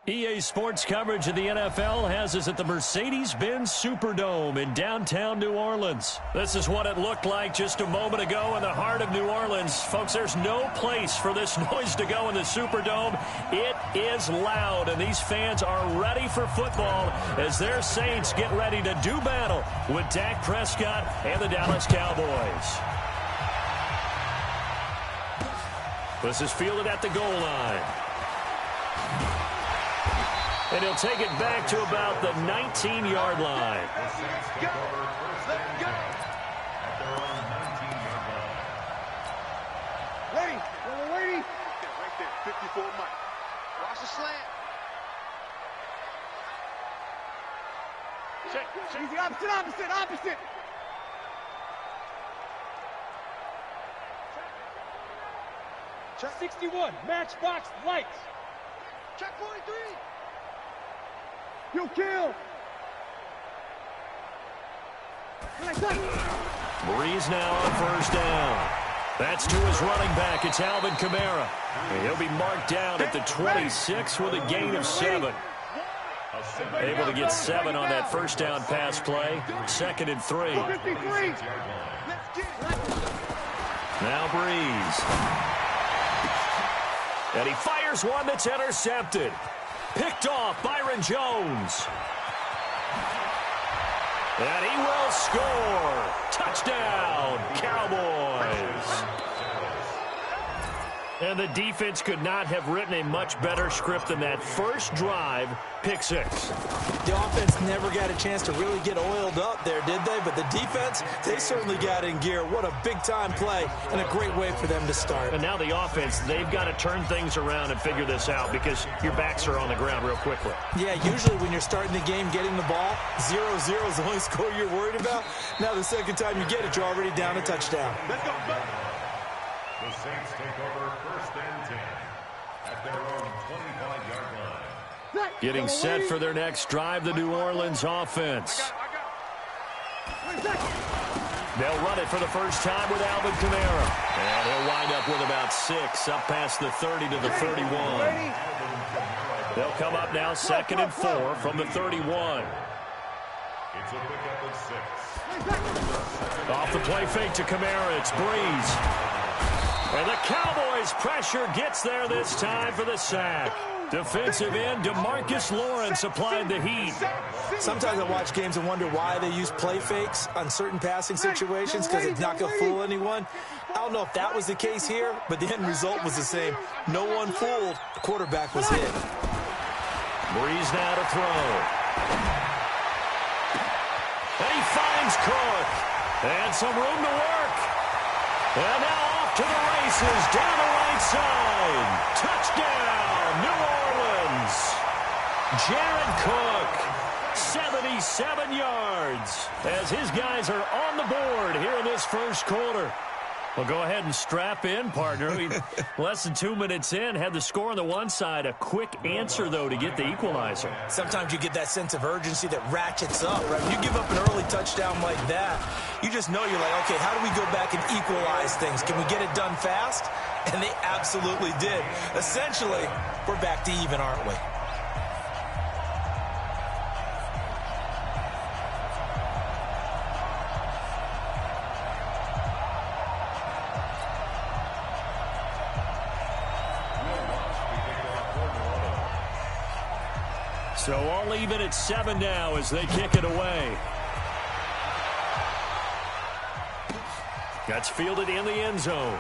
EA Sports coverage of the NFL has us at the Mercedes-Benz Superdome in downtown New Orleans. This is what it looked like just a moment ago in the heart of New Orleans. Folks, there's no place for this noise to go in the Superdome. It is loud, and these fans are ready for football as their Saints get ready to do battle with Dak Prescott and the Dallas Cowboys. This is fielded at the goal line. And he'll take it back to about the 19-yard line. Go! Let's go! Ready? We're waiting. Right there, 54 Mike. Watch the slant. Check. Easy, opposite. Check 61, matchbox lights. Check 43. You kill. Breeze now on first down. That's to his running back. It's Alvin Kamara. And he'll be marked down at the 26 with a gain of 7. Able to get 7 on that first down pass play. 2nd and 3. Now Breeze. And he fires one that's intercepted. Picked off Byron Jones. And he will score. Touchdown, Cowboys. And the defense could not have written a much better script than that first drive, pick 6. The offense never got a chance to really get oiled up there, did they? But the defense, they certainly got in gear. What a big-time play and a great way for them to start. And now the offense, they've got to turn things around and figure this out because your backs are on the ground real quickly. Yeah, usually when you're starting the game, getting the ball, 0-0 is the only score you're worried about. Now the second time you get it, you're already down a touchdown. Let's go. The Saints take over 1st and 10 at their own 25-yard line. Getting set for their next drive, the New Orleans offense. They'll run it for the first time with Alvin Kamara. And he'll wind up with about 6, up past the 30 to the 31. They'll come up now 2nd and 4 from the 31. It's a pickup of 6. Off the play fake to Kamara, it's Breeze. And the Cowboys' pressure gets there this time for the sack. Defensive end DeMarcus Lawrence applied the heat. Sometimes I watch games and wonder why they use play fakes on certain passing situations because it's not going to fool anyone. I don't know if that was the case here, but the end result was the same. No one fooled. The quarterback was hit. Breeze now to throw. And he finds Cook. And some room to work. And now off to the races down the right side. Touchdown, New Orleans. Jared Cook, 77 yards, as his guys are on the board here in this first quarter. Well, go ahead and strap in, partner. Less than 2 minutes in, had the score on the one side. A quick answer, though, to get the equalizer. Sometimes you get that sense of urgency that ratchets up, right? When you give up an early touchdown like that, you just know you're like, okay, how do we go back and equalize things? Can we get it done fast? And they absolutely did. Essentially, we're back to even, aren't we? So all even at 7 now as they kick it away. That's fielded in the end zone.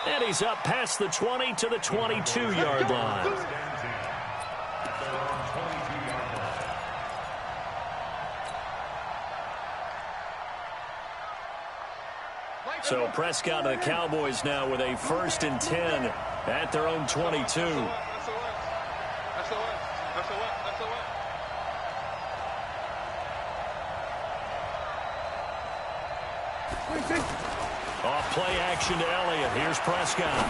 And he's up past the 20 to the 22-yard line. So Prescott and the Cowboys now with a 1st and 10 at their own 22. That's the way. Off play action to Elliott. Here's Prescott.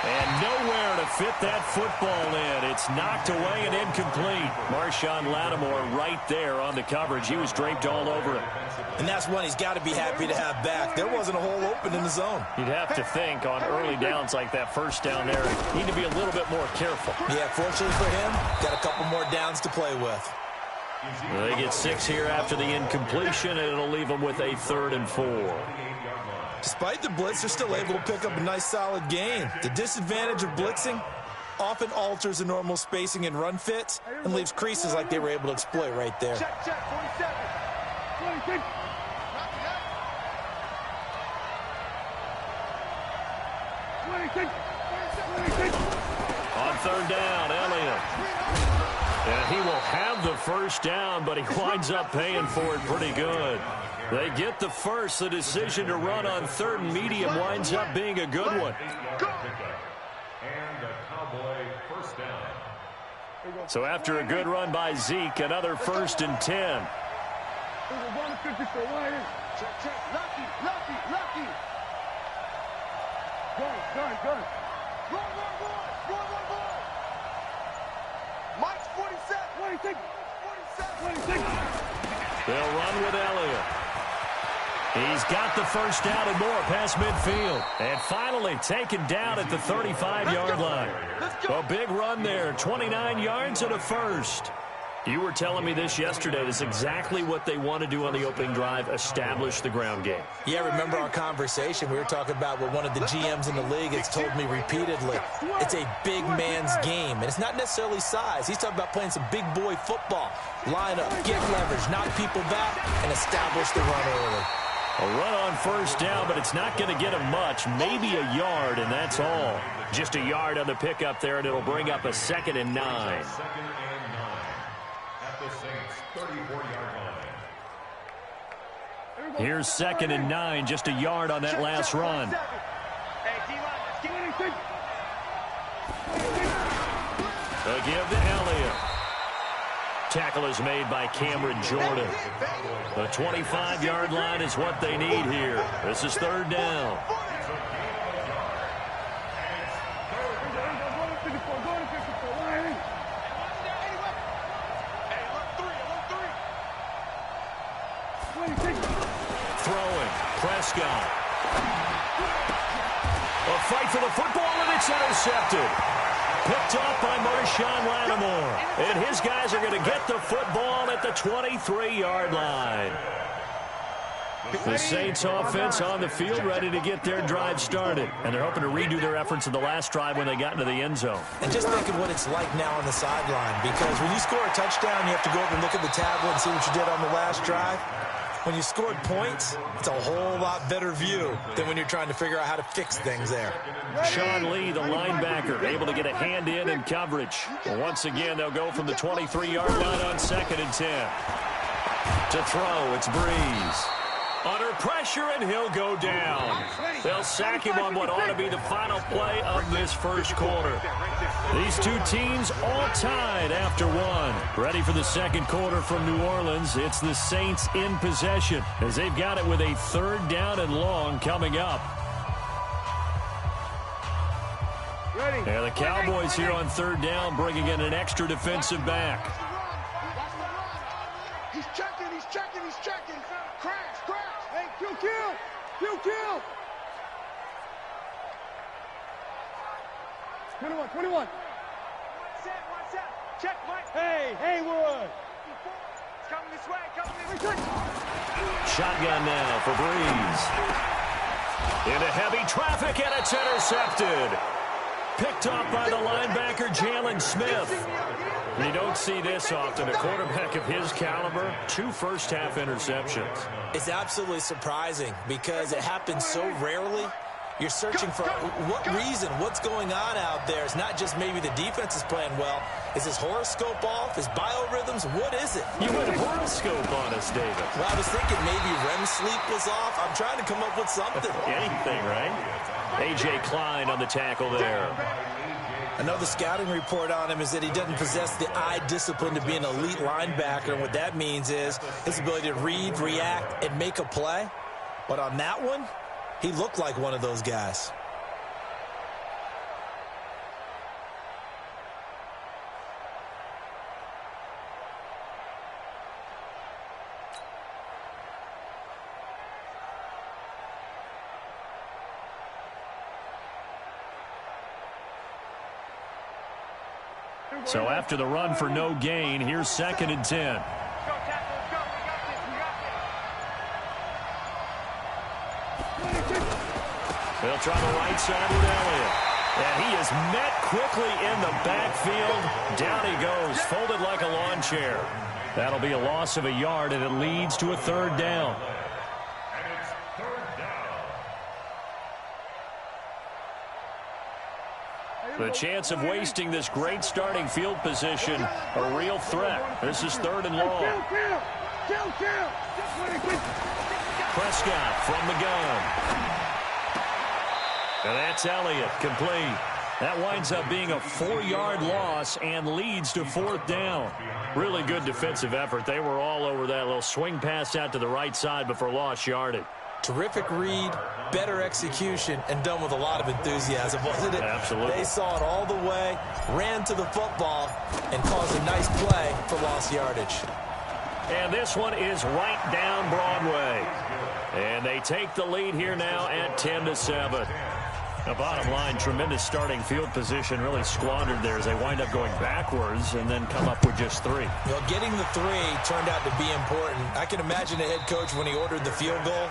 And nowhere to fit that football in. It's knocked away and incomplete. Marshawn Lattimore right there on the coverage. He was draped all over it. And that's one he's got to be happy to have back. There wasn't a hole open in the zone. You'd have to think on early downs like that first down there, need to be a little bit more careful. Yeah, fortunately for him, got a couple more downs to play with. They get 6 here after the incompletion, and it'll leave them with a 3rd and 4. Despite the blitz, they're still able to pick up a nice, solid gain. The disadvantage of blitzing often alters the normal spacing and run fits and leaves creases like they were able to exploit right there. Check, 47. 26. On 3rd down, Elliott. And he will have the first down, but he winds up paying for it pretty good. They get the first. The decision to run on 3rd and medium winds up being a good one. And the Cowboy first down. So after a good run by Zeke, another 1st and 10. Check. Lucky. Go. Run. Mike's 47. 47. They'll run with Elliott. He's got the first down and more past midfield. And finally taken down at the 35-yard line. A big run there, 29 yards and a first. You were telling me this yesterday. That's exactly what they want to do on the opening drive, establish the ground game. Yeah, remember our conversation. We were talking about what one of the GMs in the league has told me repeatedly. It's a big man's game, and it's not necessarily size. He's talking about playing some big boy football. Line up, get leverage, knock people back, and establish the run early. A run on first down, but it's not going to get him much. Maybe a yard, and that's all. Just a yard on the pickup there, and it'll bring up a 2nd and 9. At the Saints' 34-yard line. Here's 2nd and 9, just a yard on that last run. They'll give to Elliott. Tackle is made by Cameron Jordan. The 25-yard line is what they need here. This is 3rd down. Throwing. Prescott. A fight for the football, and it's intercepted. Picked off by Marshawn Lattimore. And his guys are going to get the football at the 23-yard line. The Saints offense on the field ready to get their drive started. And they're hoping to redo their efforts in the last drive when they got into the end zone. And just think of what it's like now on the sideline. Because when you score a touchdown, you have to go over and look at the tablet and see what you did on the last drive. When you scored points, it's a whole lot better view than when you're trying to figure out how to fix things there. Sean Lee, the linebacker, able to get a hand in coverage. Well, once again, they'll go from the 23-yard line on 2nd and 10. To throw, it's Breeze. Under pressure, and he'll go down. They'll sack him on what ought to be the final play of this first quarter. These two teams all tied after one. Ready for the second quarter from New Orleans. It's the Saints in possession as they've got it with a 3rd down and long coming up. And the Cowboys here on 3rd down bringing in an extra defensive back. He's checking. Crash. Hey, kill. 21. One set. Check, Mike. Hey, Haywood. It's coming this way. Shotgun now for Breeze. Into heavy traffic, and it's intercepted. Picked off by the linebacker, Jalen Smith. You don't see this often. A quarterback of his caliber, 2 first-half interceptions. It's absolutely surprising because it happens so rarely. You're searching for what reason, what's going on out there. It's not just maybe the defense is playing well. Is his horoscope off? His biorhythms? What is it? You went horoscope on us, David. Well, I was thinking maybe REM sleep was off. I'm trying to come up with something. Anything, right? A.J. Klein on the tackle there. Another scouting report on him is that he doesn't possess the eye discipline to be an elite linebacker. And what that means is his ability to read, react, and make a play. But on that one, he looked like one of those guys. So after the run for no gain, here's 2nd and 10. They'll try the right side with Elliott. And he is met quickly in the backfield. Down he goes, folded like a lawn chair. That'll be a loss of a yard, and it leads to a 3rd down. And it's 3rd down. The chance of wasting this great starting field position, a real threat. This is 3rd and long. Prescott from the gun. And that's Elliott, complete. That winds up being a 4-yard loss and leads to 4th down. Really good defensive effort. They were all over that little swing pass out to the right side before lost yardage. Terrific read, better execution, and done with a lot of enthusiasm, wasn't it? Absolutely. They saw it all the way, ran to the football, and caused a nice play for lost yardage. And this one is right down Broadway. And they take the lead here now at 10-7. The bottom line, tremendous starting field position, really squandered there as they wind up going backwards and then come up with just 3. Well, getting the 3 turned out to be important. I can imagine the head coach when he ordered the field goal.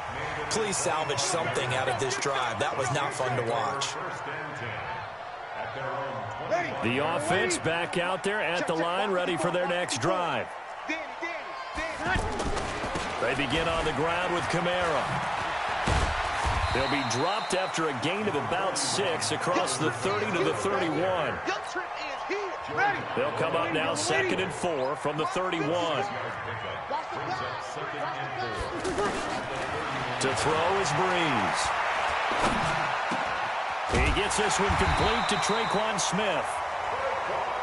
Please salvage something out of this drive. That was not fun to watch. The offense back out there at the line, ready for their next drive. They begin on the ground with Kamara. They'll be dropped after a gain of about 6 across the 30 to the 31. They'll come up now 2nd and 4 from the 31. To throw is Breeze. He gets this one complete to Traquan Smith.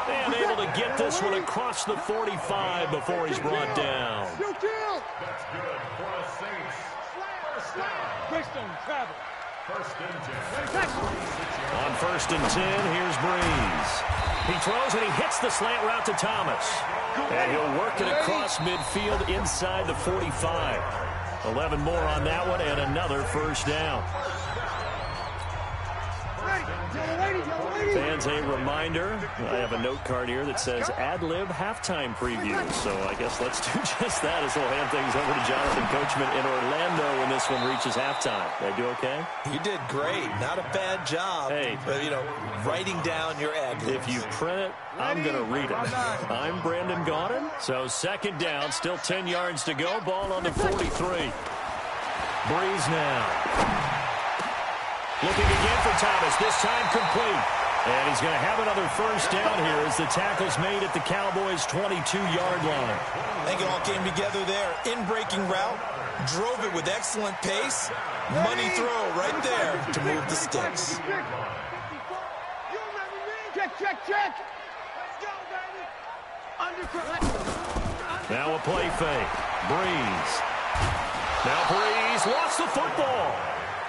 And able to get this one across the 45 before he's brought down. That's good for the Saints. First down. First and 10. On 1st and 10, here's Breeze. He throws and he hits the slant route to Thomas. And he'll work it across midfield inside the 45. 11 more on that one and another 1st down. Fans, a reminder, I have a note card here that says ad-lib halftime preview. So I guess let's do just that as we'll hand things over to Jonathan Coachman in Orlando when this one reaches halftime. Did I do okay? You did great. Not a bad job. Hey. But, writing down your ad-libs. If you print it, I'm going to read it. I'm Brandon Gaudin. So 2nd down, still 10 yards to go. Ball on the 43. Breeze now. Looking again for Thomas, this time complete. And he's going to have another 1st down here as the tackle's made at the Cowboys' 22-yard line. I think it all came together there. In-breaking route, drove it with excellent pace. Money throw right there to move the sticks. Check. Now a play fake. Breeze. Now Breeze lost the football.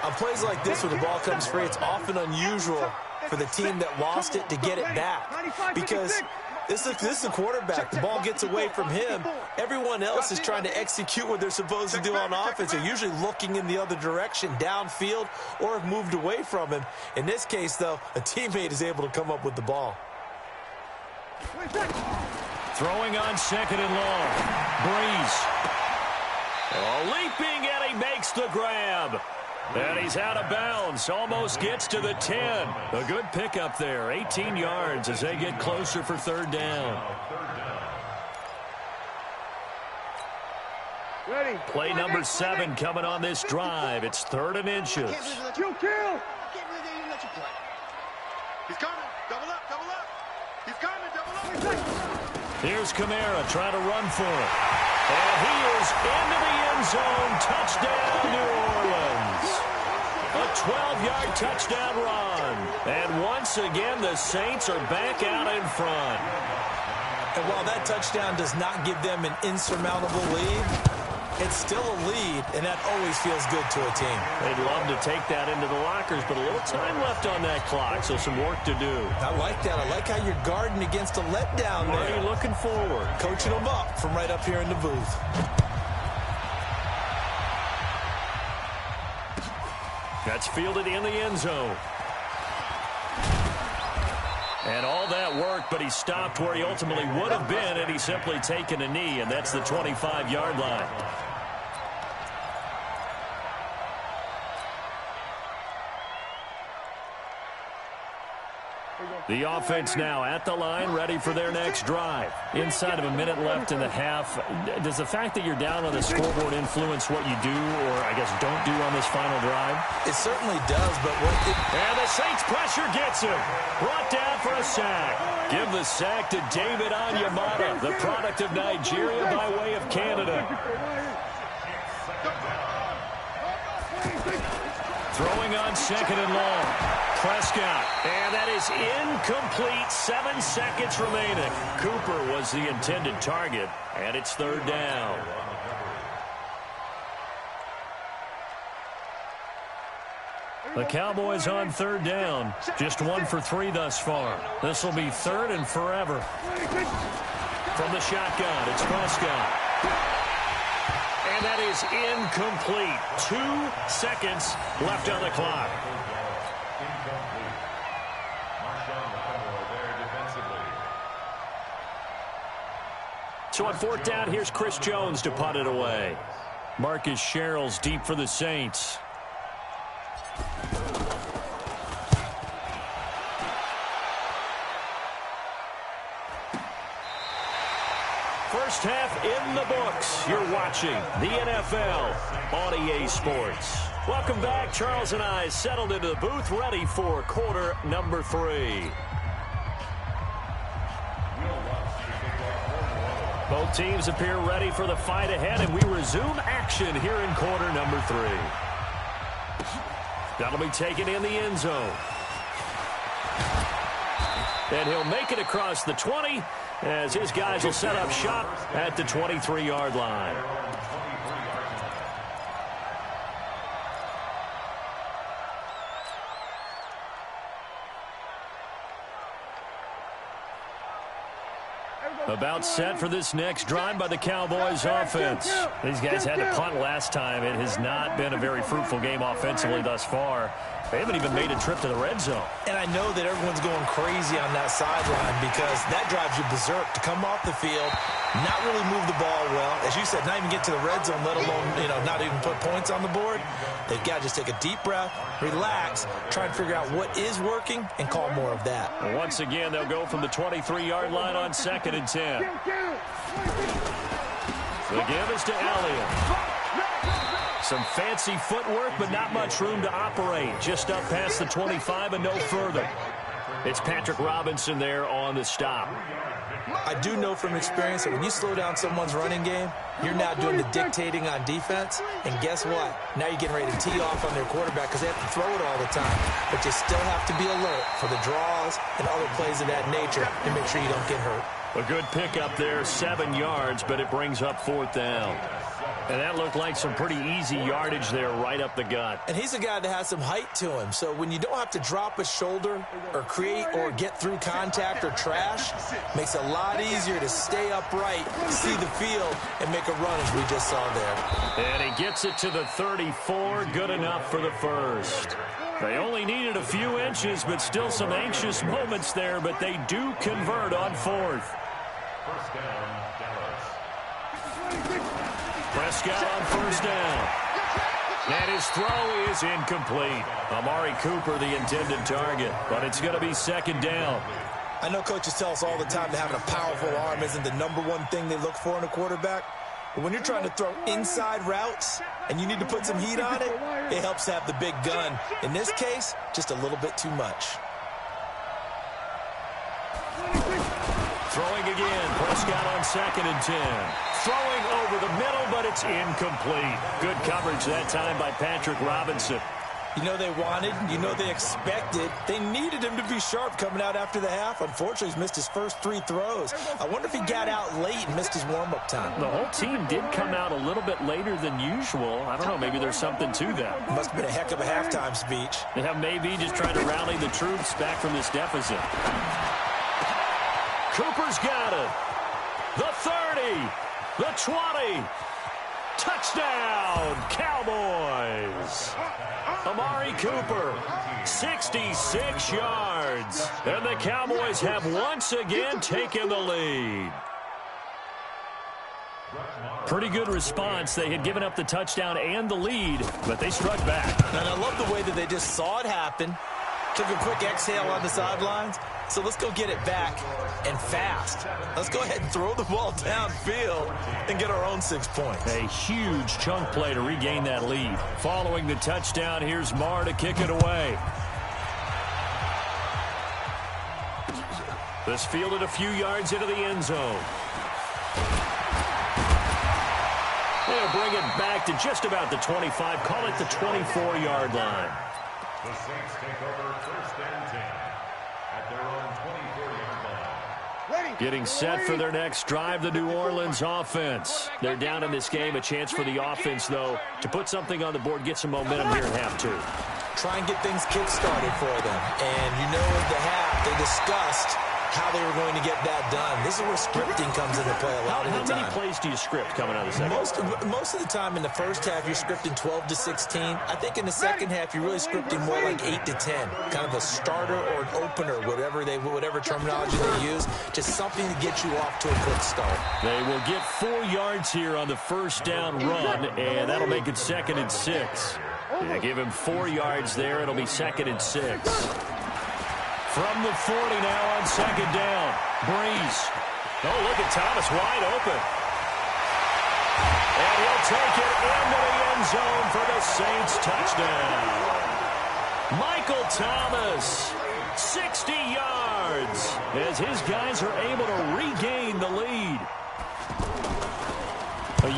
On plays like this, when the ball comes free, it's often unusual for the team that lost it to get it back. Because this is the quarterback. The ball gets away from him. Everyone else is trying to execute what they're supposed to do on offense. They're usually looking in the other direction, downfield, or have moved away from him. In this case, though, a teammate is able to come up with the ball. Throwing on 2nd and long. Breeze. Leaping, and he makes the grab. And he's out of bounds. Almost gets to the 10. A good pickup there. 18 yards as they get closer for 3rd down. Play number 7 coming on this drive. It's 3rd and inches. Kill. He's coming. Double up. He's coming. Double up. Here's Kamara trying to run for it. And he is into the end zone. Touchdown, New Orleans. A 12-yard touchdown run. And once again, the Saints are back out in front. And while that touchdown does not give them an insurmountable lead, it's still a lead, and that always feels good to a team. They'd love to take that into the lockers, but a little time left on that clock, so some work to do. I like that. I like how you're guarding against a letdown there. Are you looking forward? Coaching them up from right up here in the booth. That's fielded in the end zone. And all that work, but he stopped where he ultimately would have been, and he's simply taken a knee, and that's the 25-yard line. The offense now at the line, ready for their next drive. Inside of a minute left in the half, does the fact that you're down on the scoreboard influence what you do, or I guess don't do on this final drive? It certainly does, but and the Saints pressure gets him. Brought down for a sack. Give the sack to David Onyemata, the product of Nigeria by way of Canada. Throwing on 2nd and long. Prescott, and that is incomplete. 7 seconds remaining. Cooper was the intended target, and it's 3rd down. The Cowboys on 3rd down. Just 1 for 3 thus far. This will be 3rd and forever. From the shotgun, it's Prescott. And that is incomplete. 2 seconds left on the clock. So on 4th down, here's Chris Jones to punt it away. Marcus Sherrill's deep for the Saints. First half in the books. You're watching the NFL on EA Sports. Welcome back. Charles and I settled into the booth, ready for quarter number 3. Both teams appear ready for the fight ahead, and we resume action here in quarter number 3. That'll be taken in the end zone. And he'll make it across the 20 as his guys will set up shop at the 23-yard line. About set for this next drive by the Cowboys offense. These guys had to punt last time. It has not been a very fruitful game offensively thus far. They haven't even made a trip to the red zone. And I know that everyone's going crazy on that sideline because that drives you berserk to come off the field, not really move the ball well. As you said, not even get to the red zone, let alone, not even put points on the board. They've got to just take a deep breath, relax, try and figure out what is working, and call more of that. And once again, they'll go from the 23-yard line on 2nd and 10. The give is to Elliott. Some fancy footwork, but not much room to operate. Just up past the 25 and no further. It's Patrick Robinson there on the stop. I do know from experience that when you slow down someone's running game, you're now doing the dictating on defense. And guess what? Now you're getting ready to tee off on their quarterback because they have to throw it all the time. But you still have to be alert for the draws and other plays of that nature to make sure you don't get hurt. A good pickup there, 7 yards, but it brings up 4th down. And that looked like some pretty easy yardage there right up the gut. And he's a guy that has some height to him. So when you don't have to drop a shoulder or create or get through contact or trash, makes it a lot easier to stay upright, see the field, and make a run as we just saw there. And he gets it to the 34. Good enough for the first. They only needed a few inches, but still some anxious moments there, but they do convert on 4th. First down, Dallas. Prescott on 1st down. And his throw is incomplete. Amari Cooper, the intended target, but it's going to be 2nd down. I know coaches tell us all the time that having a powerful arm isn't the #1 thing they look for in a quarterback. But when you're trying to throw inside routes and you need to put some heat on it, it helps to have the big gun. In this case, just a little bit too much. Throwing again, Prescott on 2nd and 10. Throwing over the middle, but it's incomplete. Good coverage that time by Patrick Robinson. You know they wanted, you know they expected. They needed him to be sharp coming out after the half. Unfortunately, he's missed his first 3 throws. I wonder if he got out late and missed his warm-up time. The whole team did come out a little bit later than usual. I don't know, maybe there's something to that. Must have been a heck of a halftime speech. Yeah, maybe just trying to rally the troops back from this deficit. Cooper's got it. The 30, the 20. Touchdown, Cowboys. Amari Cooper, 66 yards. And the Cowboys have once again taken the lead. Pretty good response. They had given up the touchdown and the lead, but they struck back. And I love the way that they just saw it happen, took a quick exhale on the sidelines. So let's go get it back and fast. Let's go ahead and throw the ball downfield and get our own 6 points. A huge chunk play to regain that lead. Following the touchdown, here's Marr to kick it away. This fielded a few yards into the end zone. They'll bring it back to just about the 25. Call it the 24-yard line. The Saints take over first and 10 at their own 24-yard line. Getting set for their next drive, the New Orleans offense. They're down in this game. A chance for the offense, though, to put something on the board, get some momentum here at half two. Try and get things kick-started for them. And you know at the half, they discussed how they were going to get that done. This is where scripting comes into play a lot of the time. How many plays do you script coming out of the second? Most of the time in the first half, you're scripting 12 to 16. I think in the second half, you're really scripting more like 8 to 10. Kind of a starter or an opener, whatever terminology they use. Just something to get you off to a quick start. They will get 4 yards here on the first down run, and that'll make it 2nd and 6. They give him 4 yards there. It'll be 2nd and 6. From the 40 now on 2nd down. Breeze. Oh, look at Thomas wide open. And he'll take it into the end zone for the Saints touchdown. Michael Thomas, 60 yards, as his guys are able to regain the lead.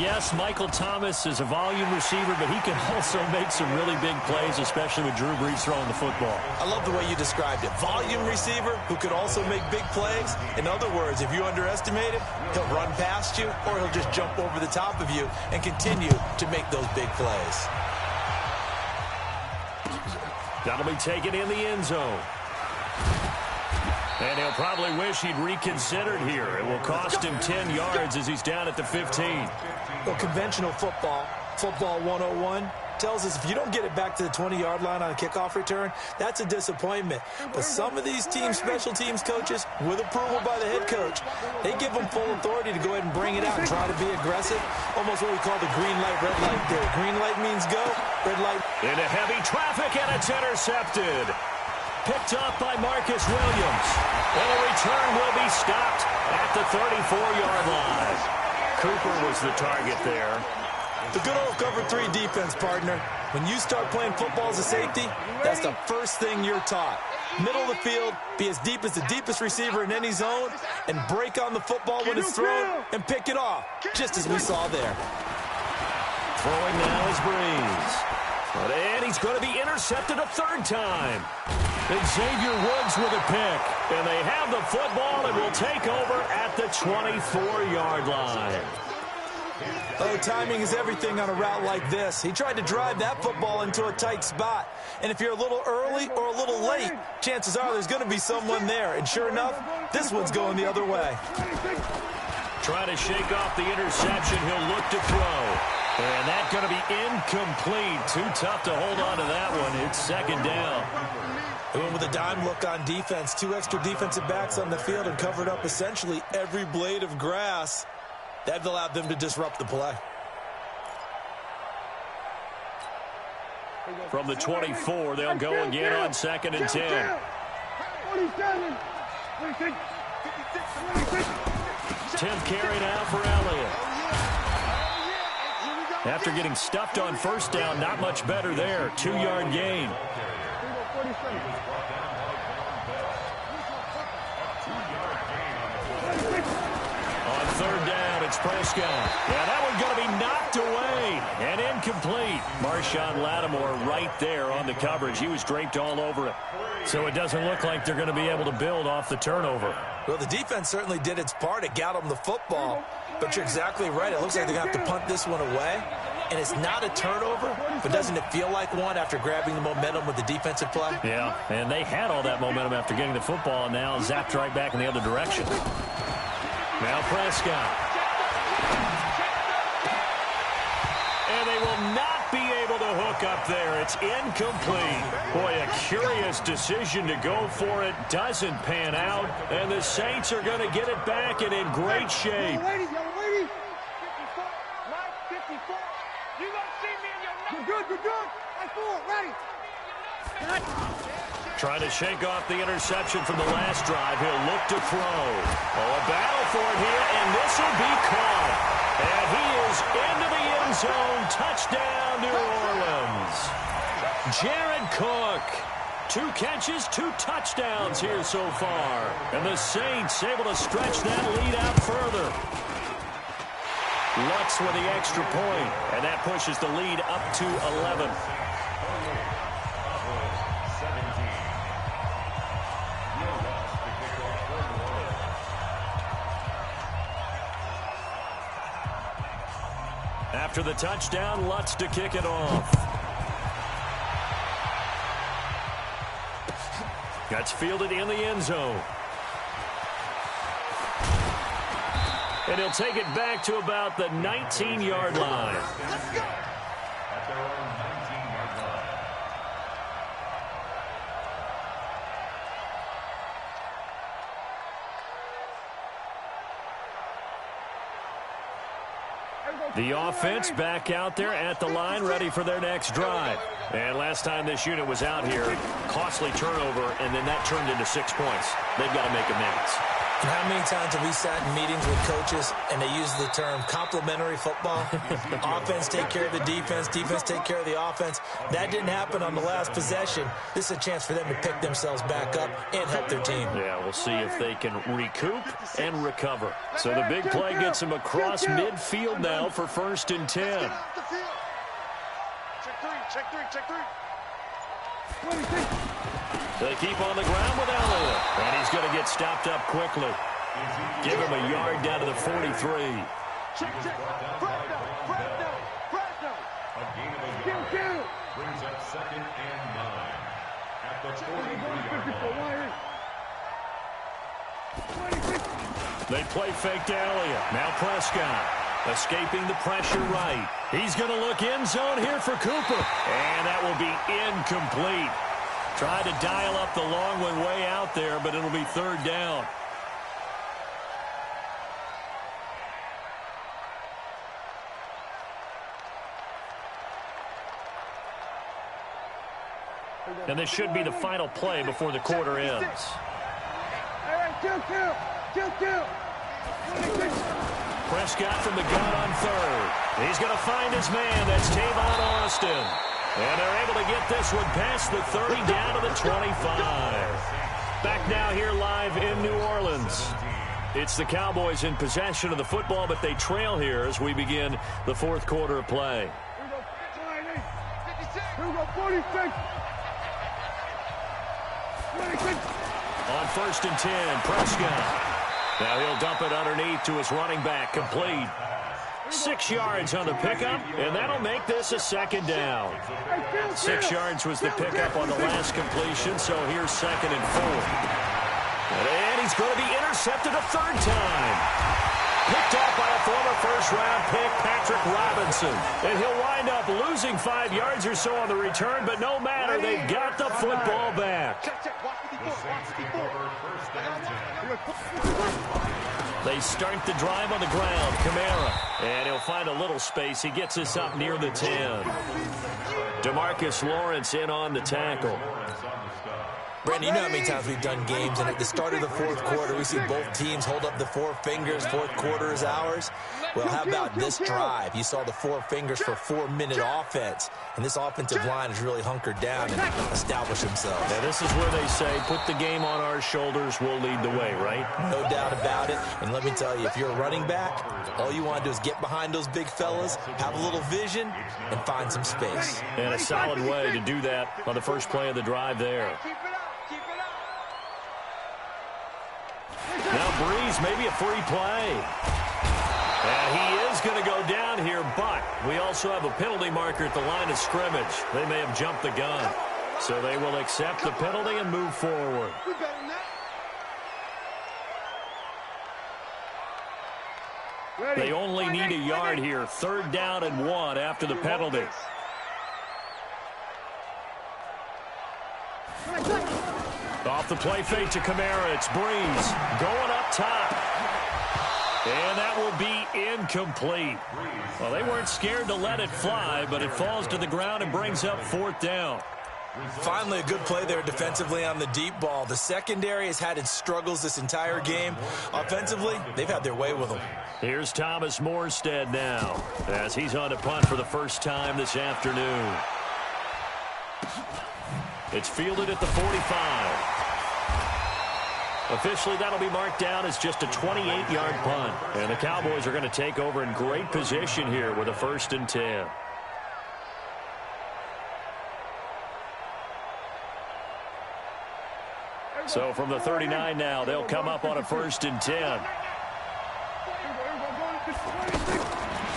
Yes, Michael Thomas is a volume receiver, but he can also make some really big plays, especially with Drew Brees throwing the football. I love the way you described it. Volume receiver who could also make big plays. In other words, if you underestimate him, he'll run past you or he'll just jump over the top of you and continue to make those big plays. That'll be taken in the end zone. And he'll probably wish he'd reconsidered here. It will cost him 10 yards as he's down at the 15. Well, conventional football 101, tells us if you don't get it back to the 20-yard line on a kickoff return, that's a disappointment. But some of these teams, special teams coaches, with approval by the head coach, they give them full authority to go ahead and bring it out and try to be aggressive. Almost what we call the green light, red light there. Green light means go, red light. Into heavy traffic, and it's intercepted. Picked up by Marcus Williams. And the return will be stopped at the 34-yard line. Cooper was the target there. The good old cover 3 defense, partner. When you start playing football as a safety, that's the first thing you're taught. Middle of the field, be as deep as the deepest receiver in any zone, and break on the football when it's thrown and pick it off, just as we saw there. Throwing now is Breeze. And he's going to be intercepted a 3rd time. And Xavier Woods with a pick. And they have the football and will take over at the 24-yard line. Oh, timing is everything on a route like this. He tried to drive that football into a tight spot. And if you're a little early or a little late, chances are there's going to be someone there. And sure enough, this one's going the other way. Trying to shake off the interception. He'll look to throw. And that's going to be incomplete. Too tough to hold on to that one. It's 2nd down. They went with a dime look on defense. 2 extra defensive backs on the field and covered up essentially every blade of grass. That allowed them to disrupt the play. From the 24, they'll go again on 2nd and 10. 10th carry now for Elliott. After getting stuffed on 1st down, not much better there. 2-yard gain. On 3rd down, it's Prescott. Yeah, that one's going to be knocked away and incomplete. Marshawn Lattimore right there on the coverage. He was draped all over it. So it doesn't look like they're going to be able to build off the turnover. Well, the defense certainly did its part. It got them the football. But you're exactly right. It looks like they're going to have to punt this one away. And it's not a turnover, but doesn't it feel like one after grabbing the momentum with the defensive play? Yeah, and they had all that momentum after getting the football, and now zapped right back in the other direction. Now Prescott. look up there. It's incomplete. Boy, a curious decision to go for it. Doesn't pan out. And the Saints are going to get it back and in great shape. Young lady. 54, Mike, 54. You gonna see me in your number. You're good. I full, ready. Trying to shake off the interception from the last drive. He'll look to throw. Oh, a battle for it here, and this will be caught. And he is into the end zone. Touchdown, New Orleans. Jared Cook. 2 catches, 2 touchdowns here so far. And the Saints able to stretch that lead out further. Lutz with the extra point, and that pushes the lead up to 11. After the touchdown, Lutz to kick it off. That's fielded in the end zone. And he'll take it back to about the 19-yard line. Let's go. At their own 19-yard line. The offense back out there at the line, ready for their next drive. And last time this unit was out here, costly turnover, and then that turned into 6 points. They've got to make amends. And how many times have we sat in meetings with coaches and they use the term complementary football? Offense take care of the defense, defense take care of the offense. That didn't happen on the last possession. This is a chance for them to pick themselves back up and help their team. Yeah, we'll see if they can recoup and recover. So the big play gets them across midfield now for 1st and 10. Check three. They keep on the ground with Elliott. And he's going to get stopped up quickly. Give him a yard down to the 43. Check. A gain of a yard. Brings up 2nd and 9. At the 43-yard line. They play fake to Elliott. Now Prescott escaping the pressure right. He's going to look end zone here for Cooper. And that will be incomplete. Tried to dial up the long one way out there, but it'll be 3rd down. And this should be the final play before the quarter ends. All right, 2-2. Prescott from the gun on 3rd. He's going to find his man. That's Tavon Austin. And they're able to get this one past the 30 down to the 25. Back now here live in New Orleans. It's the Cowboys in possession of the football, but they trail here as we begin the 4th quarter of play. On 1st and 10, Prescott. Now he'll dump it underneath to his running back, complete. 6 yards on the pickup, and that'll make this a 2nd down. 6 yards was the pickup on the last completion, so here's 2nd and 4. And he's going to be intercepted a 3rd time. Picked off by a former first-round pick, Patrick Robinson. And he'll wind up losing 5 yards or so on the return, but no matter, they've got the football back. They start the drive on the ground. Kamara. And he'll find a little space. He gets us up near the 10. DeMarcus Lawrence in on the tackle. Brandon, you know how many times we've done games, and at the start of the 4th quarter, we see both teams hold up the 4 fingers, 4th quarter is ours. Well, how about this drive? You saw the 4 fingers for 4-minute offense, and this offensive line has really hunkered down and established themselves. Now, this is where they say, put the game on our shoulders, we'll lead the way, right? No doubt about it, and let me tell you, if you're a running back, all you want to do is get behind those big fellas, have a little vision, and find some space. And a solid way to do that on the first play of the drive there. Now Breeze, maybe a free play. And he is going to go down here, but we also have a penalty marker at the line of scrimmage. They may have jumped the gun. So they will accept the penalty and move forward. They only need a yard here. 3rd down and 1 after the penalty. Off the play fake to Kamara. It's Breeze going up top. And that will be incomplete. Well, they weren't scared to let it fly, but it falls to the ground and brings up 4th down. Finally, a good play there defensively on the deep ball. The secondary has had its struggles this entire game. Offensively, they've had their way with them. Here's Thomas Morstead now, as he's on to punt for the first time this afternoon. It's fielded at the 45. Officially, that'll be marked down as just a 28-yard punt. And the Cowboys are going to take over in great position here with a 1st and 10. So from the 39 now, they'll come up on a 1st and 10.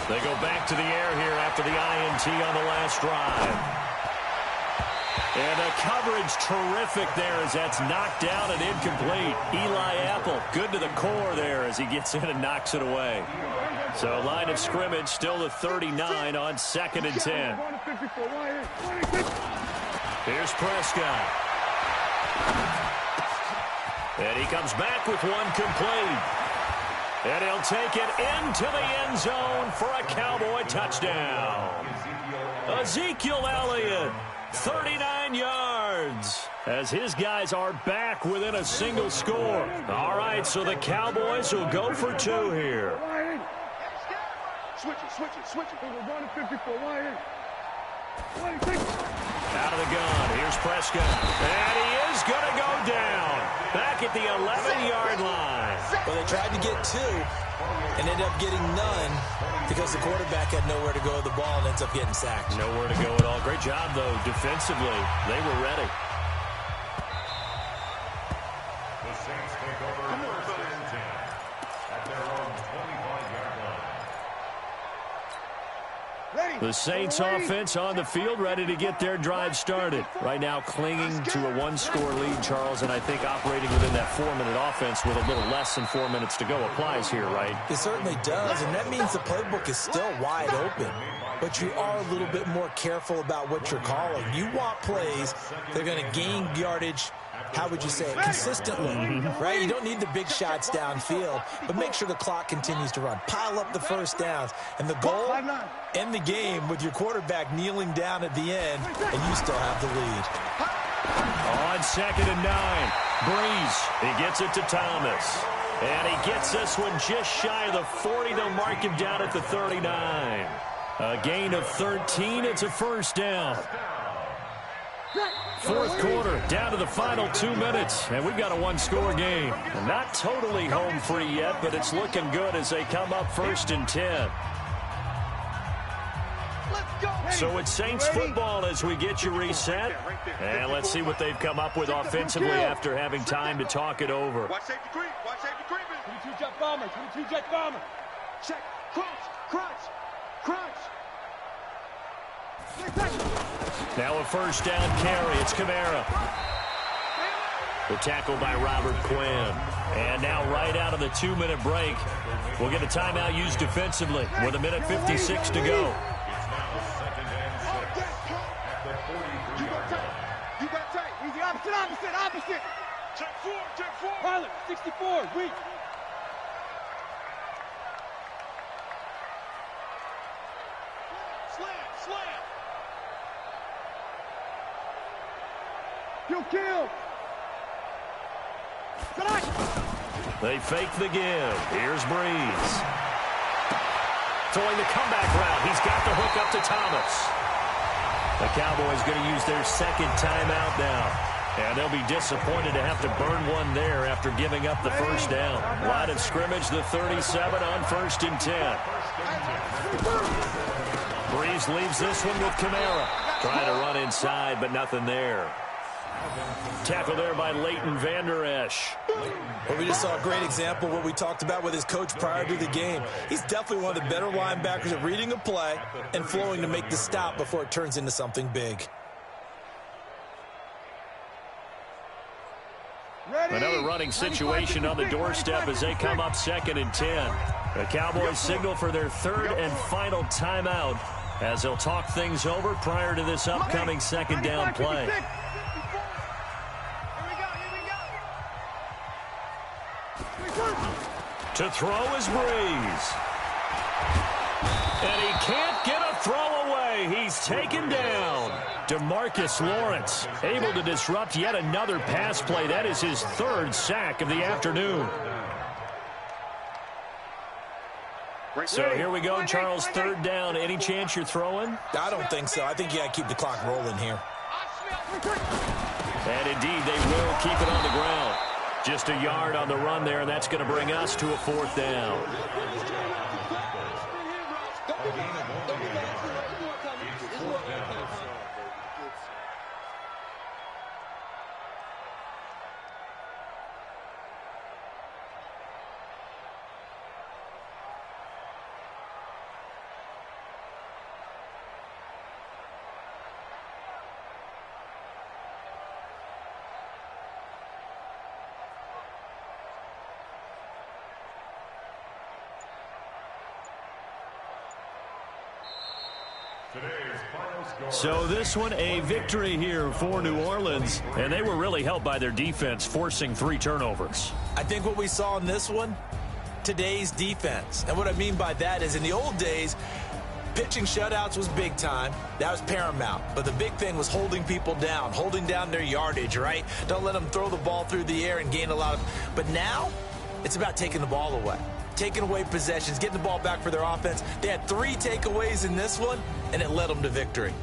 They go back to the air here after the INT on the last drive. And the coverage terrific there as that's knocked down and incomplete. Eli Apple, good to the core there as he gets in and knocks it away. So line of scrimmage still the 39 on 2nd and 10. Here's Prescott. And he comes back with one complete. And he'll take it into the end zone for a Cowboy touchdown. Ezekiel Elliott, 39 yards, as his guys are back within a single score. All right, so the Cowboys will go for 2 here. Switch it. Out of the gun, here's Prescott. And he is going to go down. Back at the 11-yard line. Well, they tried to get 2 and ended up getting none because the quarterback had nowhere to go with the ball and ends up getting sacked. Nowhere to go at all. Great job, though, defensively. They were ready. The Saints take over first and 10 at their own 25-yard line. The Saints offense on the field, ready to get their drive started. Right now clinging to a 1-score lead, Charles, and I think operating within that 4-minute offense with a little less than 4 minutes to go applies here, right? It certainly does, and that means the playbook is still wide open. But you are a little bit more careful about what you're calling. You want plays that are going to gain yardage, how would you say it, consistently, right? You don't need the big shots downfield, but make sure the clock continues to run. Pile up the first downs. And the goal, end the game with your quarterback kneeling down at the end, and you still have the lead. On 2nd and 9, Breeze, he gets it to Thomas. And he gets this one just shy of the 40. They'll mark him down at the 39. A gain of 13. It's a 1st down. 4th quarter, down to the final 2 minutes, and we've got a 1-score game. Not totally home free yet, but it's looking good as they come up 1st and 10. So it's Saints football as we get you reset. And let's see what they've come up with offensively after having time to talk it over. Watch safety creep. 22 jet bomber. Check. Crunch. Now a 1st down carry. It's Kamara. The tackle by Robert Quinn. And now right out of the 2-minute break, we'll get a timeout used defensively with 1:56 to go. You got tight. Easy, opposite. Check 4. Pilot, 64, weak. Slam. Kill. They fake the give. Here's Breeze. Throwing the comeback route. He's got the hook up to Thomas. The Cowboys going to use their 2nd timeout now. And they'll be disappointed to have to burn one there after giving up the 1st down. Line of scrimmage, the 37 on 1st and 10. Breeze leaves this one with Kamara. Trying to run inside, but nothing there. Tackle there by Leighton Vander Esch. Well, we just saw a great example of what we talked about with his coach prior to the game. He's definitely one of the better linebackers at reading a play and flowing to make the stop before it turns into something big. Another running situation on the doorstep as they come up 2nd and 10. The Cowboys signal for their 3rd and final timeout as they'll talk things over prior to this upcoming 2nd down play. To throw is Breeze. And he can't get a throw away. He's taken down. DeMarcus Lawrence able to disrupt yet another pass play. That is his third sack of the afternoon. So here we go, Charles, third down. Any chance you're throwing? I don't think so. I think you got to keep the clock rolling here. And indeed, they will keep it on the ground. Just a yard on the run there, and that's going to bring us to a fourth down. So this one, a victory here for New Orleans, and they were really helped by their defense, forcing 3 turnovers. I think what we saw in this one, today's defense. And what I mean by that is in the old days, pitching shutouts was big time. That was paramount. But the big thing was holding people down, holding down their yardage, right? Don't let them throw the ball through the air and gain a lot of... But now, it's about taking the ball away. Taking away possessions, getting the ball back for their offense. They had 3 takeaways in this one, and it led them to victory.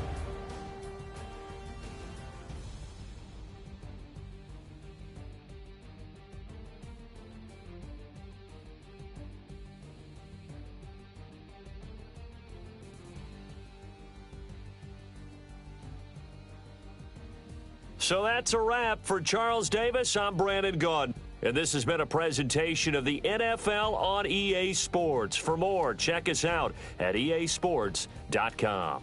So that's a wrap for Charles Davis. I'm Brandon Gaudin. And this has been a presentation of the NFL on EA Sports. For more, check us out at easports.com.